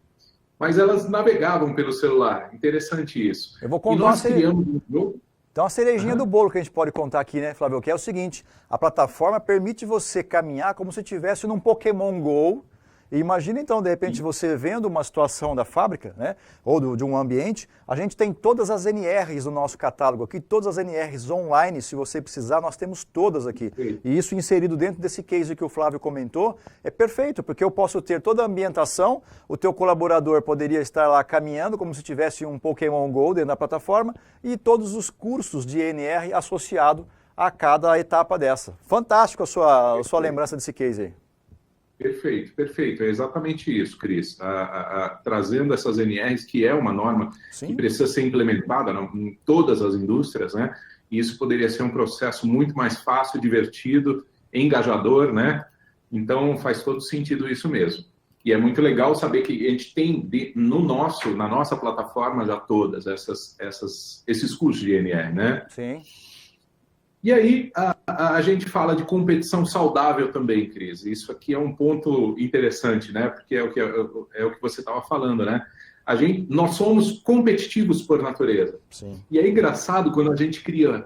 Mas elas navegavam pelo celular. Interessante isso. Eu vou contar e nós criamos um jogo. Então, a cerejinha do bolo que a gente pode contar aqui, né, Flávio, que é o seguinte: a plataforma permite você caminhar como se estivesse num Pokémon Go. E imagina, então, de repente, você vendo uma situação da fábrica, né, ou de um ambiente, a gente tem todas as NRs no nosso catálogo aqui, todas as NRs online, se você precisar, nós temos todas aqui. E isso inserido dentro desse case que o Flávio comentou, é perfeito, porque eu posso ter toda a ambientação, o teu colaborador poderia estar lá caminhando como se tivesse um Pokémon Go dentro da plataforma, e todos os cursos de NR associado a cada etapa dessa. Fantástico a sua lembrança desse case aí. Perfeito, perfeito. É exatamente isso, Cris. Trazendo essas NRs, que é uma norma que precisa ser implementada em todas as indústrias, né? E isso poderia ser um processo muito mais fácil, divertido, engajador, né? Então, faz todo sentido isso mesmo. E é muito legal saber que a gente tem na nossa plataforma já todas esses cursos de NR, né? Sim. E aí, a gente fala de competição saudável também, Cris. Isso aqui é um ponto interessante, né? Porque é o que você estava falando, né? Nós somos competitivos por natureza. Sim. E é engraçado quando a gente cria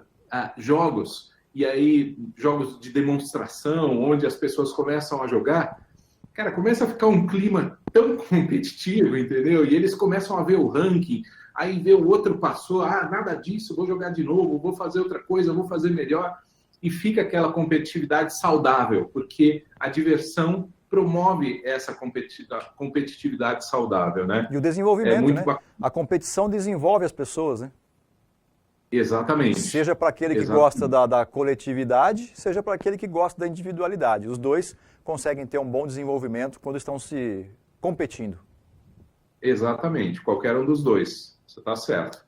jogos, e aí jogos de demonstração, onde as pessoas começam a jogar, cara, começa a ficar um clima tão competitivo, entendeu? E eles começam a ver o ranking, aí vê o outro passou, nada disso, vou jogar de novo, vou fazer outra coisa, vou fazer melhor. E fica aquela competitividade saudável, porque a diversão promove essa competitividade saudável, né? E o desenvolvimento, né? A competição desenvolve as pessoas, né? Exatamente. Seja para aquele que gosta da coletividade, seja para aquele que gosta da individualidade. Os dois conseguem ter um bom desenvolvimento quando estão se competindo. Exatamente, qualquer um dos dois, você está certo.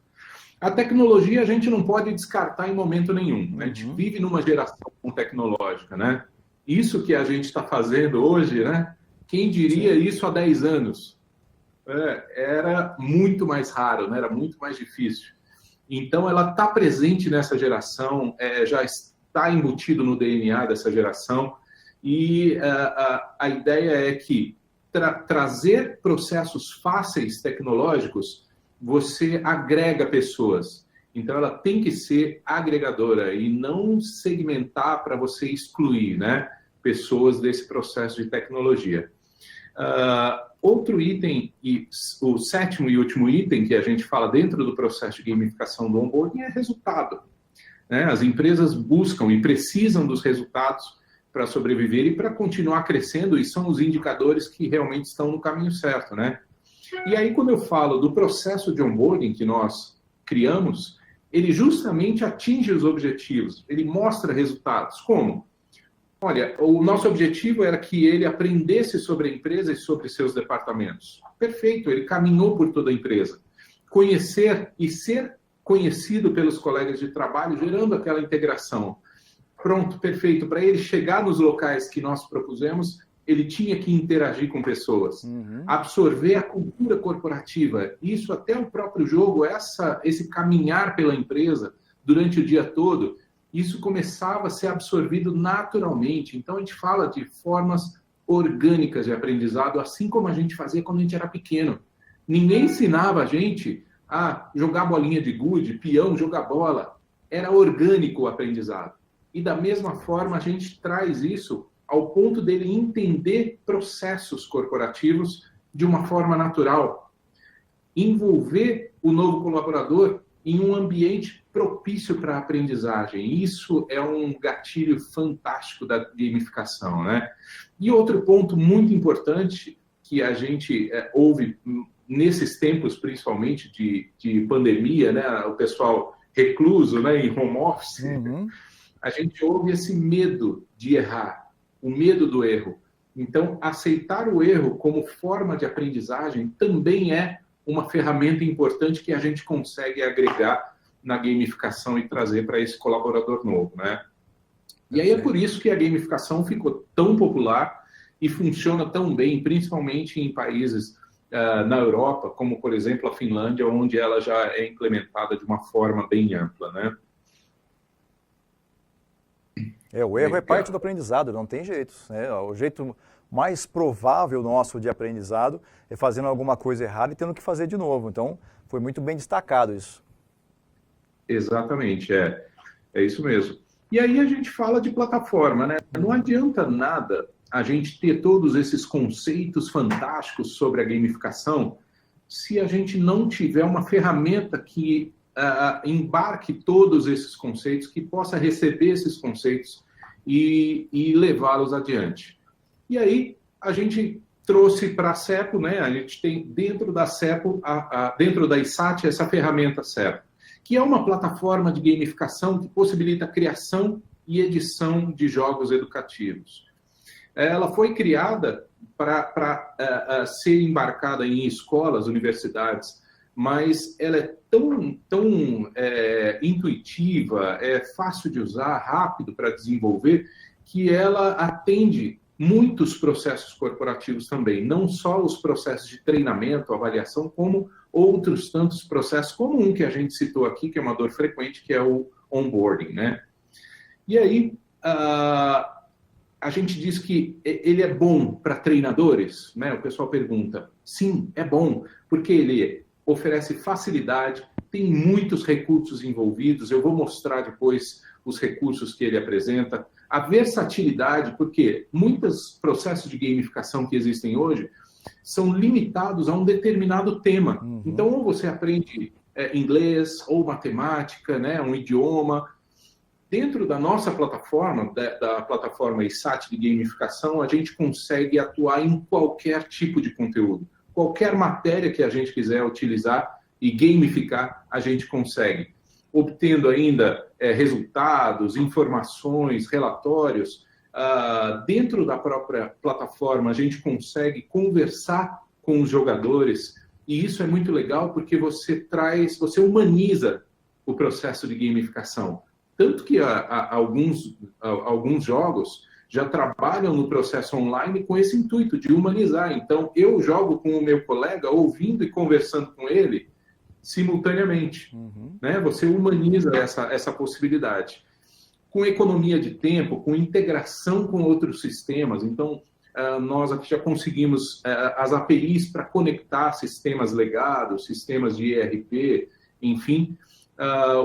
A tecnologia a gente não pode descartar em momento nenhum. A gente vive numa geração tecnológica, né? Isso que a gente está fazendo hoje, né? Quem diria isso há 10 anos? Era muito mais raro, né? Era muito mais difícil. Então, ela está presente nessa geração, já está embutido no DNA dessa geração, e a ideia é que trazer processos fáceis tecnológicos, você agrega pessoas. Então, ela tem que ser agregadora e não segmentar para você excluir, né, pessoas desse processo de tecnologia. Outro item, e o sétimo e último item que a gente fala dentro do processo de gamificação do onboarding é resultado. Né? As empresas buscam e precisam dos resultados para sobreviver e para continuar crescendo, e são os indicadores que realmente estão no caminho certo, né? E aí, quando eu falo do processo de onboarding que nós criamos, ele justamente atinge os objetivos, ele mostra resultados. Como? Olha, o nosso objetivo era que ele aprendesse sobre a empresa e sobre seus departamentos. Perfeito, ele caminhou por toda a empresa. Conhecer e ser conhecido pelos colegas de trabalho, gerando aquela integração. Pronto, perfeito. Para ele chegar nos locais que nós propusemos, ele tinha que interagir com pessoas, absorver a cultura corporativa. Isso até o próprio jogo, esse caminhar pela empresa durante o dia todo, isso começava a ser absorvido naturalmente. Então, a gente fala de formas orgânicas de aprendizado, assim como a gente fazia quando a gente era pequeno. Ninguém ensinava a gente a jogar bolinha de gude, peão, jogar bola. Era orgânico o aprendizado. E da mesma forma, a gente traz isso ao ponto dele entender processos corporativos de uma forma natural. Envolver o novo colaborador em um ambiente propício para a aprendizagem. Isso é um gatilho fantástico da gamificação, né? E outro ponto muito importante que a gente ouve nesses tempos, principalmente de pandemia, né? O pessoal recluso, né? Em home office, a gente ouve esse medo de errar, o medo do erro. Então, aceitar o erro como forma de aprendizagem também é uma ferramenta importante que a gente consegue agregar na gamificação e trazer para esse colaborador novo, né? E aí é por isso que a gamificação ficou tão popular e funciona tão bem, principalmente em países na Europa, como, por exemplo, a Finlândia, onde ela já é implementada de uma forma bem ampla, né? O erro é parte do aprendizado, não tem jeito. Né? O jeito mais provável nosso de aprendizado é fazendo alguma coisa errada e tendo que fazer de novo. Então, foi muito bem destacado isso. Exatamente, é isso mesmo. E aí a gente fala de plataforma, né? Não adianta nada a gente ter todos esses conceitos fantásticos sobre a gamificação se a gente não tiver uma ferramenta que embarque todos esses conceitos, que possa receber esses conceitos e levá-los adiante. E aí a gente trouxe para a CEPO, né? A gente tem dentro da CEPO, dentro da ISAT, essa ferramenta CEPO, que é uma plataforma de gamificação que possibilita a criação e edição de jogos educativos. Ela foi criada para ser embarcada em escolas, universidades, mas ela é tão intuitiva, é fácil de usar, rápido para desenvolver, que ela atende muitos processos corporativos também, não só os processos de treinamento, avaliação, como outros tantos processos, como um que a gente citou aqui, que é uma dor frequente, que é o onboarding, né? E aí, a gente diz que ele é bom para treinadores, né? O pessoal pergunta. Sim, é bom, porque ele oferece facilidade, tem muitos recursos envolvidos, eu vou mostrar depois os recursos que ele apresenta, a versatilidade, porque muitos processos de gamificação que existem hoje são limitados a um determinado tema. Então, ou você aprende inglês, ou matemática, né, um idioma. Dentro da nossa plataforma, da plataforma ISAT de gamificação, a gente consegue atuar em qualquer tipo de conteúdo. Qualquer matéria que a gente quiser utilizar e gamificar, a gente consegue. Obtendo ainda resultados, informações, relatórios dentro da própria plataforma, a gente consegue conversar com os jogadores, e isso é muito legal porque você humaniza o processo de gamificação. Tanto que alguns jogos já trabalham no processo online com esse intuito de humanizar. Então, eu jogo com o meu colega, ouvindo e conversando com ele simultaneamente. Né? Você humaniza essa possibilidade. Com economia de tempo, com integração com outros sistemas. Então, nós aqui já conseguimos as APIs para conectar sistemas legados, sistemas de ERP, enfim.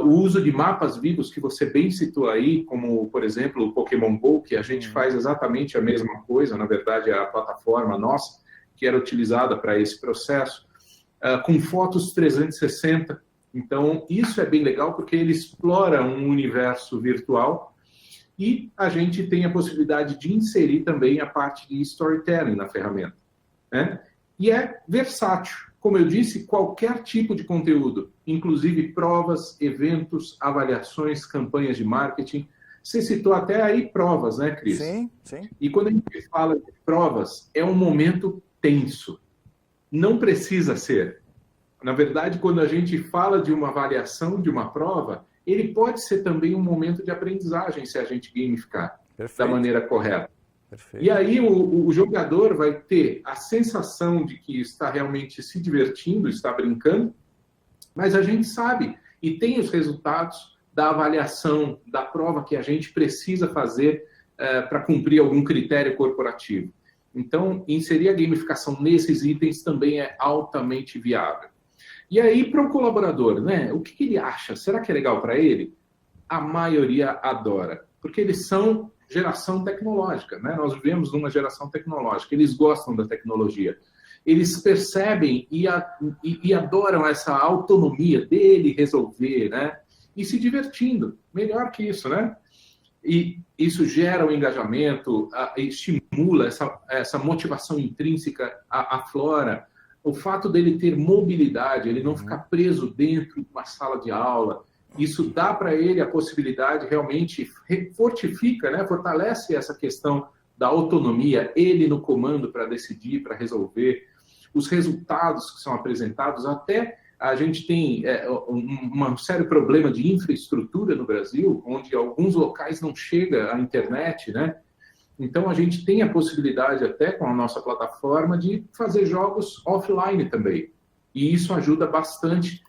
O uso de mapas vivos, que você bem citou aí, como, por exemplo, o Pokémon GO, que a gente faz exatamente a mesma coisa, na verdade, é a plataforma nossa, que era utilizada para esse processo, com fotos 360. Então, isso é bem legal, porque ele explora um universo virtual e a gente tem a possibilidade de inserir também a parte de storytelling na ferramenta. Né? E é versátil. Como eu disse, qualquer tipo de conteúdo, inclusive provas, eventos, avaliações, campanhas de marketing. Você citou até aí provas, né, Cris? Sim, sim. E quando a gente fala de provas, é um momento tenso. Não precisa ser. Na verdade, quando a gente fala de uma avaliação, de uma prova, ele pode ser também um momento de aprendizagem, se a gente gamificar da maneira correta. Perfeito. E aí o jogador vai ter a sensação de que está realmente se divertindo, está brincando, mas a gente sabe e tem os resultados da avaliação, da prova que a gente precisa fazer para cumprir algum critério corporativo. Então, inserir a gamificação nesses itens também é altamente viável. E aí, para o colaborador, né, o que ele acha? Será que é legal para ele? A maioria adora, porque eles são geração tecnológica, né? Nós vivemos numa geração tecnológica, eles gostam da tecnologia, eles percebem e adoram essa autonomia dele resolver, né? E se divertindo, melhor que isso, né? E isso gera um engajamento, estimula essa motivação intrínseca, aflora o fato dele ter mobilidade, ele não ficar preso dentro de uma sala de aula. Isso dá para ele a possibilidade, realmente fortifica, né? Fortalece essa questão da autonomia, ele no comando para decidir, para resolver. Os resultados que são apresentados, até a gente tem um sério problema de infraestrutura no Brasil, onde alguns locais não chega a internet, né? Então, a gente tem a possibilidade, até com a nossa plataforma, de fazer jogos offline também. E isso ajuda bastante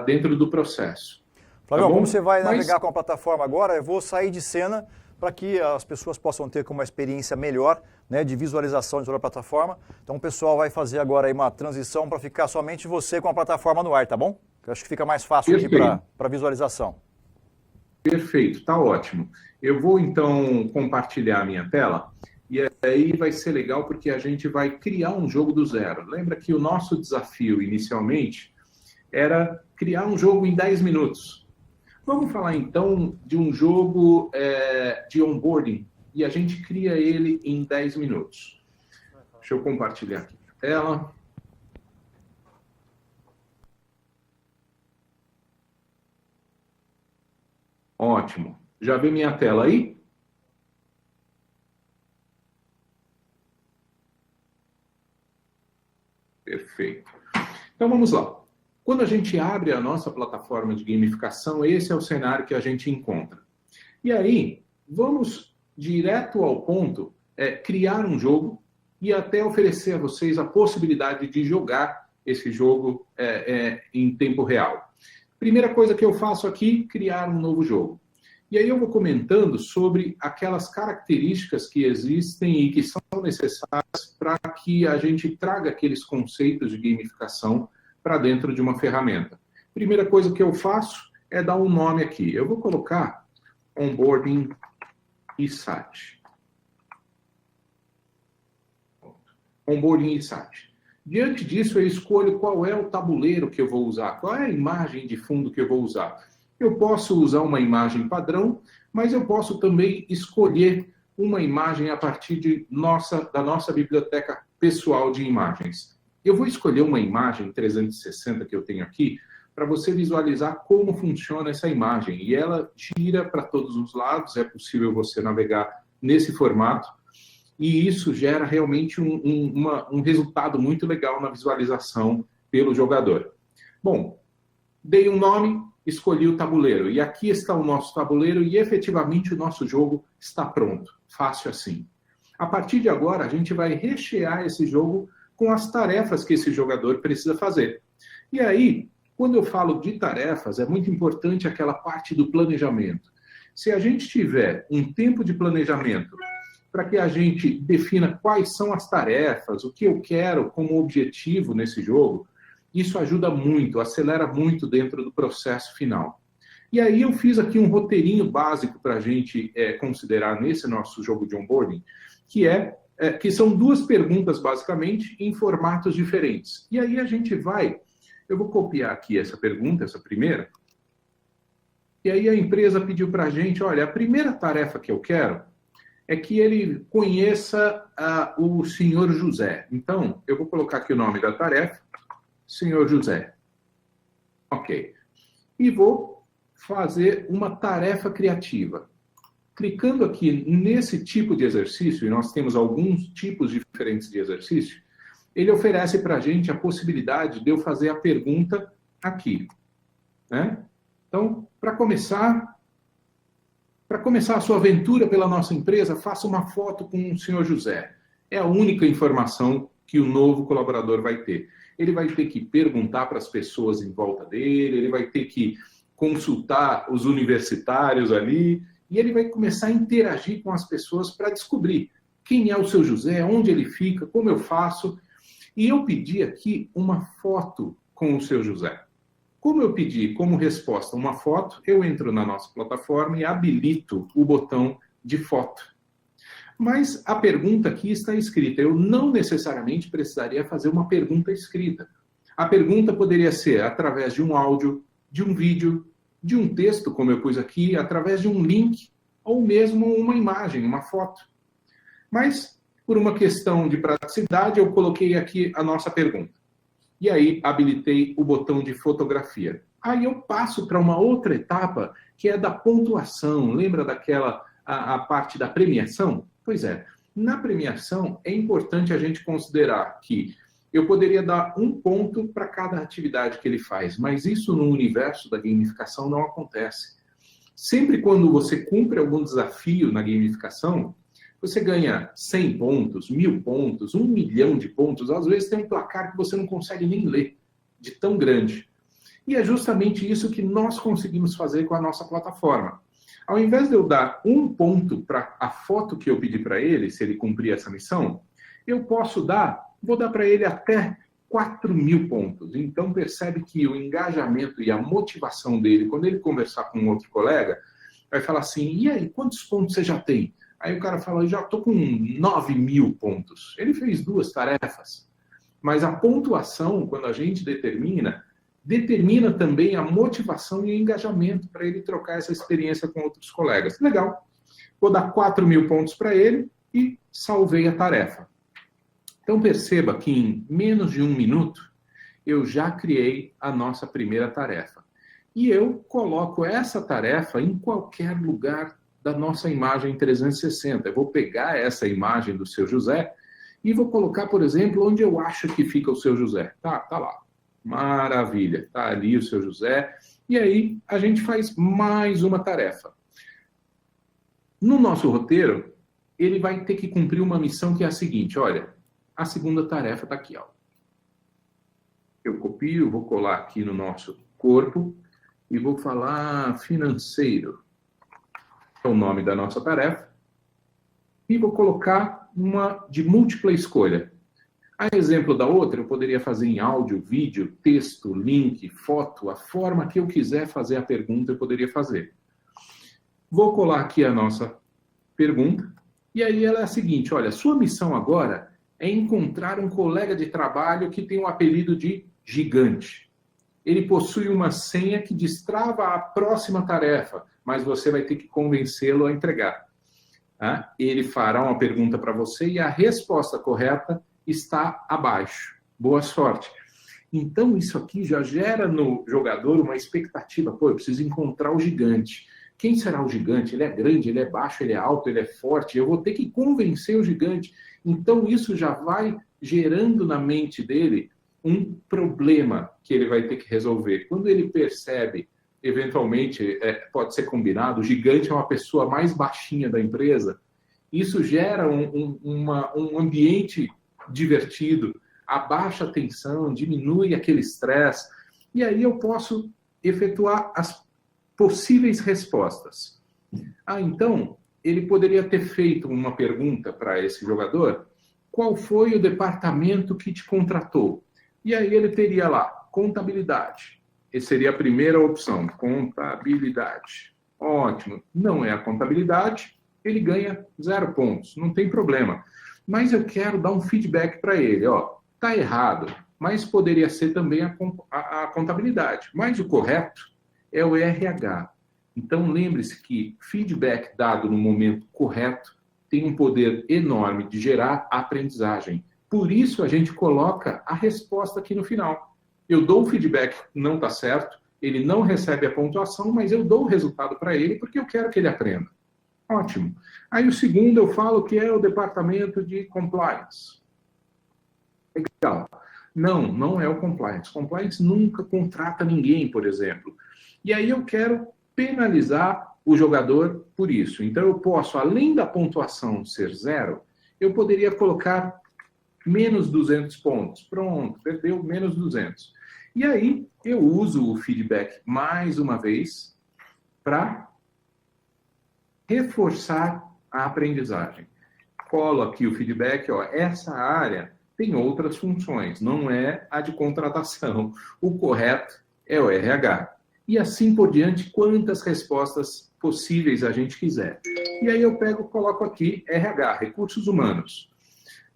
dentro do processo. Flávio, como você vai navegar com a plataforma agora, eu vou sair de cena para que as pessoas possam ter uma experiência melhor, né, de visualização de toda a plataforma. Então o pessoal vai fazer agora aí uma transição para ficar somente você com a plataforma no ar, tá bom? Eu acho que fica mais fácil aqui para visualização. Perfeito, tá ótimo. Eu vou então compartilhar a minha tela e aí vai ser legal porque a gente vai criar um jogo do zero. Lembra que o nosso desafio inicialmente era criar um jogo em 10 minutos. Vamos falar, então, de um jogo de onboarding, e a gente cria ele em 10 minutos. Deixa eu compartilhar aqui a tela. Ótimo. Já vê minha tela aí? Perfeito. Então, vamos lá. Quando a gente abre a nossa plataforma de gamificação, esse é o cenário que a gente encontra. E aí, vamos direto ao ponto, criar um jogo e até oferecer a vocês a possibilidade de jogar esse jogo em tempo real. Primeira coisa que eu faço aqui, criar um novo jogo. E aí eu vou comentando sobre aquelas características que existem e que são necessárias para que a gente traga aqueles conceitos de gamificação para dentro de uma ferramenta. Primeira coisa que eu faço é dar um nome aqui. Eu vou colocar Onboarding eSAT. Onboarding eSAT. Diante disso, eu escolho qual é o tabuleiro que eu vou usar, qual é a imagem de fundo que eu vou usar. Eu posso usar uma imagem padrão, mas eu posso também escolher uma imagem a partir da nossa biblioteca pessoal de imagens. Eu vou escolher uma imagem 360 que eu tenho aqui para você visualizar como funciona essa imagem. E ela gira para todos os lados, é possível você navegar nesse formato, e isso gera realmente um resultado muito legal na visualização pelo jogador. Bom, dei um nome, escolhi o tabuleiro, e aqui está o nosso tabuleiro, e efetivamente o nosso jogo está pronto, fácil assim. A partir de agora, a gente vai rechear esse jogo com as tarefas que esse jogador precisa fazer. E aí, quando eu falo de tarefas, é muito importante aquela parte do planejamento. Se a gente tiver um tempo de planejamento para que a gente defina quais são as tarefas, o que eu quero como objetivo nesse jogo, isso ajuda muito, acelera muito dentro do processo final. E aí eu fiz aqui um roteirinho básico para a gente considerar nesse nosso jogo de onboarding, que são 2 perguntas, basicamente, em formatos diferentes. E aí a gente eu vou copiar aqui essa pergunta, essa primeira, e aí a empresa pediu para a gente, olha, a primeira tarefa que eu quero é que ele conheça o senhor José. Então, eu vou colocar aqui o nome da tarefa, senhor José. Ok. E vou fazer uma tarefa criativa. Clicando aqui nesse tipo de exercício, e nós temos alguns tipos diferentes de exercício, ele oferece para a gente a possibilidade de eu fazer a pergunta aqui. Né? Então, para começar a sua aventura pela nossa empresa, faça uma foto com o senhor José. É a única informação que o novo colaborador vai ter. Ele vai ter que perguntar para as pessoas em volta dele, ele vai ter que consultar os universitários ali, e ele vai começar a interagir com as pessoas para descobrir quem é o seu José, onde ele fica, como eu faço. E eu pedi aqui uma foto com o seu José. Como eu pedi como resposta uma foto, eu entro na nossa plataforma e habilito o botão de foto. Mas a pergunta aqui está escrita. Eu não necessariamente precisaria fazer uma pergunta escrita. A pergunta poderia ser através de um áudio, de um vídeo, de um texto, como eu pus aqui, através de um link, ou mesmo uma imagem, uma foto. Mas, por uma questão de praticidade, eu coloquei aqui a nossa pergunta. E aí, habilitei o botão de fotografia. Aí eu passo para uma outra etapa, que é da pontuação. Lembra daquela a parte da premiação? Pois é, na premiação é importante a gente considerar que eu poderia dar 1 ponto para cada atividade que ele faz, mas isso no universo da gamificação não acontece. Sempre quando você cumpre algum desafio na gamificação, você ganha 100 pontos, 1000 pontos, 1 milhão de pontos. Às vezes tem um placar que você não consegue nem ler, de tão grande. E é justamente isso que nós conseguimos fazer com a nossa plataforma. Ao invés de eu dar 1 ponto para a foto que eu pedi para ele, se ele cumprir essa missão, eu vou dar para ele até 4.000 pontos. Então percebe que o engajamento e a motivação dele, quando ele conversar com um outro colega, vai falar assim, e aí, quantos pontos você já tem? Aí o cara fala, eu já estou com 9.000 pontos. Ele fez 2 tarefas. Mas a pontuação, quando a gente determina também a motivação e o engajamento para ele trocar essa experiência com outros colegas. Legal. Vou dar 4.000 pontos para ele e salvei a tarefa. Então perceba que em menos de 1 minuto eu já criei a nossa primeira tarefa. E eu coloco essa tarefa em qualquer lugar da nossa imagem 360. Eu vou pegar essa imagem do seu José e vou colocar, por exemplo, onde eu acho que fica o seu José. Tá lá. Maravilha. Tá ali o seu José. E aí a gente faz mais uma tarefa. No nosso roteiro, ele vai ter que cumprir uma missão que é a seguinte, olha, a segunda tarefa está aqui, ó. Eu copio, vou colar aqui no nosso corpo e vou falar financeiro. É o nome da nossa tarefa. E vou colocar uma de múltipla escolha. A exemplo da outra, eu poderia fazer em áudio, vídeo, texto, link, foto, a forma que eu quiser fazer a pergunta, eu poderia fazer. Vou colar aqui a nossa pergunta. E aí ela é a seguinte, olha, sua missão agora é encontrar um colega de trabalho que tem o apelido de gigante. Ele possui uma senha que destrava a próxima tarefa, mas você vai ter que convencê-lo a entregar. Ele fará uma pergunta para você e a resposta correta está abaixo. Boa sorte. Então, isso aqui já gera no jogador uma expectativa. Pô, eu preciso encontrar o gigante. Quem será o gigante? Ele é grande, ele é baixo, ele é alto, ele é forte. Eu vou ter que convencer o gigante. Então, isso já vai gerando na mente dele um problema que ele vai ter que resolver. Quando ele percebe, eventualmente, pode ser combinado, o gigante é uma pessoa mais baixinha da empresa, isso gera um ambiente divertido, abaixa a tensão, diminui aquele estresse, e aí eu posso efetuar as possíveis respostas. Então, ele poderia ter feito uma pergunta para esse jogador: qual foi o departamento que te contratou? E aí ele teria lá, contabilidade. Essa seria a primeira opção, contabilidade. Ótimo. Não é a contabilidade, ele ganha 0 pontos, não tem problema. Mas eu quero dar um feedback para ele, ó, tá errado, mas poderia ser também a contabilidade. Mas o correto é o RH. Então lembre-se que feedback dado no momento correto tem um poder enorme de gerar aprendizagem. Por isso a gente coloca a resposta aqui no final. Eu dou o feedback, não está certo, ele não recebe a pontuação, mas eu dou o resultado para ele porque eu quero que ele aprenda. Ótimo. Aí o segundo eu falo que é o departamento de compliance. Legal. Não é o compliance. Compliance nunca contrata ninguém, por exemplo. E aí eu quero penalizar o jogador por isso. Então eu posso, além da pontuação ser 0, eu poderia colocar menos 200 pontos. Pronto, perdeu menos 200. E aí eu uso o feedback mais uma vez para reforçar a aprendizagem. Colo aqui o feedback, ó, essa área tem outras funções, não é a de contratação. O correto é o RH. E assim por diante, quantas respostas possíveis a gente quiser. E aí eu coloco aqui RH, Recursos Humanos.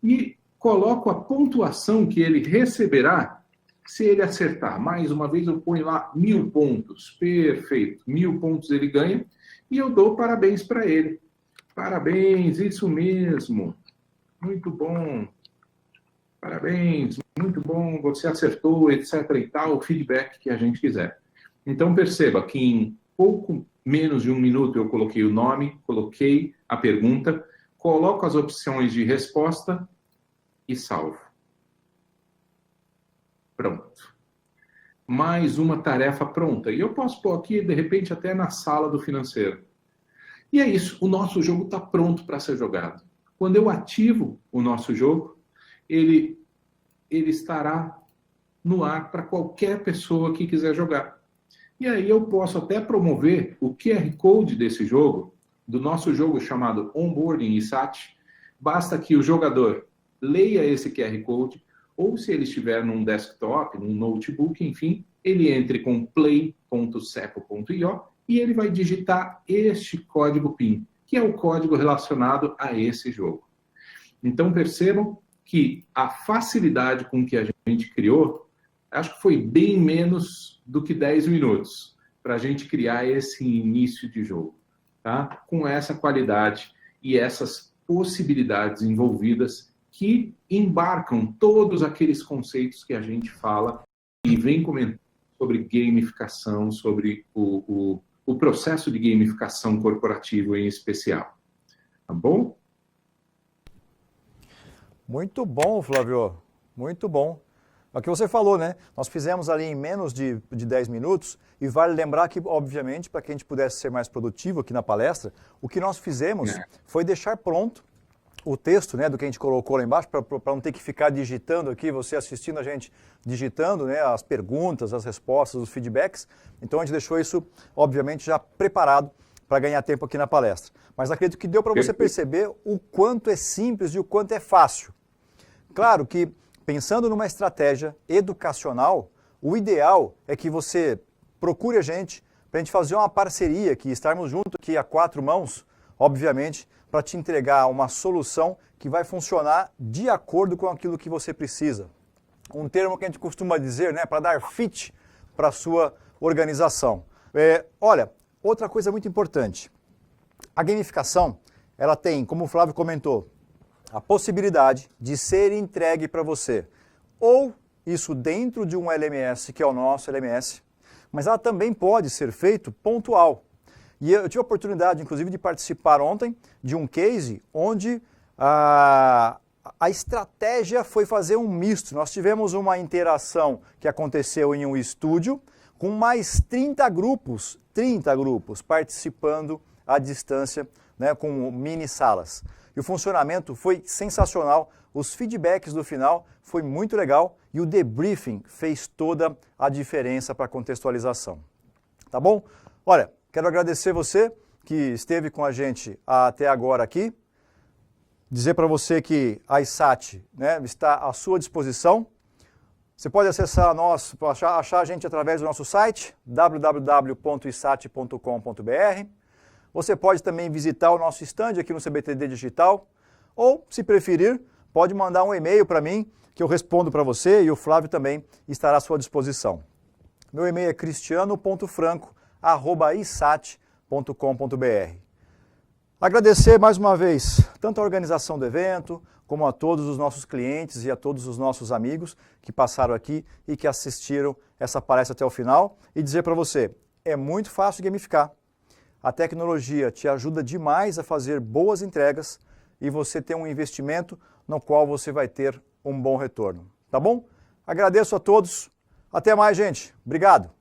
E coloco a pontuação que ele receberá se ele acertar. Mais uma vez eu ponho lá 1000 pontos. Perfeito. 1000 pontos ele ganha e eu dou parabéns para ele. Parabéns, isso mesmo. Muito bom. Parabéns, muito bom, você acertou, etc. e tal, o feedback que a gente quiser. Então perceba que em pouco menos de 1 minuto eu coloquei o nome, coloquei a pergunta, coloco as opções de resposta e salvo. Pronto. Mais uma tarefa pronta. E eu posso pôr aqui, de repente, até na sala do financeiro. E é isso, o nosso jogo está pronto para ser jogado. Quando eu ativo o nosso jogo, ele estará no ar para qualquer pessoa que quiser jogar. E aí eu posso até promover o QR Code desse jogo, do nosso jogo chamado Onboarding ISAT. Basta que o jogador leia esse QR Code, ou se ele estiver num desktop, num notebook, enfim, ele entre com play.cepo.io e ele vai digitar este código PIN, que é o código relacionado a esse jogo. Então percebam que a facilidade com que a gente criou, acho que foi bem menos do que 10 minutos para a gente criar esse início de jogo, tá? Com essa qualidade e essas possibilidades envolvidas que embarcam todos aqueles conceitos que a gente fala e vem comentando sobre gamificação, sobre o processo de gamificação corporativo em especial. Tá bom? Muito bom, Flávio. Muito bom. É o que você falou, né? Nós fizemos ali em menos de 10 minutos e vale lembrar que, obviamente, para que a gente pudesse ser mais produtivo aqui na palestra, o que nós fizemos foi deixar pronto o texto, né, do que a gente colocou lá embaixo, para não ter que ficar digitando aqui, você assistindo a gente digitando, né, as perguntas, as respostas, os feedbacks. Então a gente deixou isso, obviamente, já preparado para ganhar tempo aqui na palestra. Mas acredito que deu para você perceber o quanto é simples e o quanto é fácil. Claro que, pensando numa estratégia educacional, o ideal é que você procure a gente para a gente fazer uma parceria, que estarmos juntos aqui a 4 mãos, obviamente, para te entregar uma solução que vai funcionar de acordo com aquilo que você precisa. Um termo que a gente costuma dizer, né, para dar fit para a sua organização. Olha, outra coisa muito importante. A gamificação, ela tem, como o Flávio comentou, a possibilidade de ser entregue para você. Ou isso dentro de um LMS, que é o nosso LMS, mas ela também pode ser feito pontual. E eu tive a oportunidade, inclusive, de participar ontem de um case onde a estratégia foi fazer um misto. Nós tivemos uma interação que aconteceu em um estúdio com mais 30 grupos participando à distância, né, com mini salas. E o funcionamento foi sensacional, os feedbacks do final foi muito legal e o debriefing fez toda a diferença para a contextualização. Tá bom? Olha, quero agradecer você que esteve com a gente até agora aqui. Dizer para você que a ISAT, né, está à sua disposição. Você pode acessar achar a gente através do nosso site, www.isat.com.br. Você pode também visitar o nosso stand aqui no CBTD Digital, ou, se preferir, pode mandar um e-mail para mim, que eu respondo para você e o Flávio também estará à sua disposição. Meu e-mail é cristiano.franco@isat.com.br. Agradecer mais uma vez tanto a organização do evento, como a todos os nossos clientes e a todos os nossos amigos que passaram aqui e que assistiram essa palestra até o final. E dizer para você, é muito fácil gamificar. A tecnologia te ajuda demais a fazer boas entregas e você ter um investimento no qual você vai ter um bom retorno. Tá bom? Agradeço a todos. Até mais, gente. Obrigado.